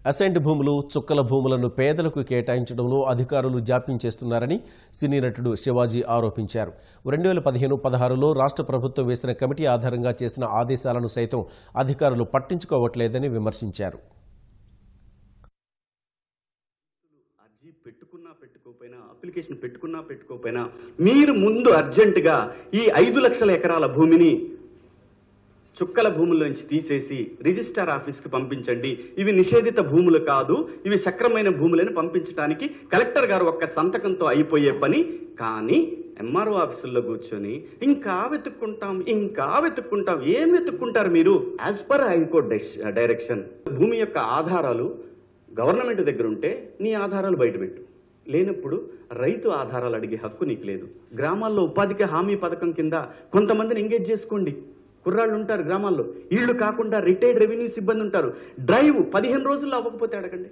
Assigned భూములు, చుక్కల భూములను పేదలకు కేటాయించడంలో అధికారులు జాప్యం చేస్తున్నారని సినీ నటుడు శివాజీ ఆరోపించారు. 2015-16లో రాష్ట్ర ప్రభుత్వం వేసిన కమిటీ ఆధారంగా చేసిన ఆదేశాలను సైతం అధికారులు పట్టించుకోవట్లేదని విమర్శించారు. అప్లికేషన్ పెట్టుకోకపోయినా మీరు ముందు అర్జెంటుగా ఈ 5 లక్షల ఎకరాల భూమిని చుక్కల భూముల్లోంచి తీసేసి రిజిస్ట్రార్ ఆఫీస్కి పంపించండి. ఇవి నిషేధిత భూములు కాదు, ఇవి సక్రమైన భూములను పంపించడానికి కలెక్టర్ గారు ఒక్క సంతకంతో అయిపోయే పని. కానీ ఎంఆర్ఓ ఆఫీసుల్లో కూర్చొని ఇంకా వెతుక్కుంటాం. ఏం వెతుక్కుంటారు మీరు? యాజ్ పర్ హైకోర్టు డైరెక్షన్ భూమి యొక్క ఆధారాలు గవర్నమెంట్ దగ్గర ఉంటే నీ ఆధారాలు బయటపెట్టు, లేనప్పుడు రైతు ఆధారాలు అడిగే హక్కు నీకు లేదు. గ్రామాల్లో ఉపాధికి హామీ పథకం కింద కొంతమందిని ఎంగేజ్ చేసుకోండి. కుర్రాళ్ళు ఉంటారు గ్రామాల్లో, వీళ్ళు కాకుండా రిటైర్డ్ రెవెన్యూ సిబ్బంది ఉంటారు. డ్రైవ్ 15 రోజుల్లో అవ్వకపోతే అడగండి.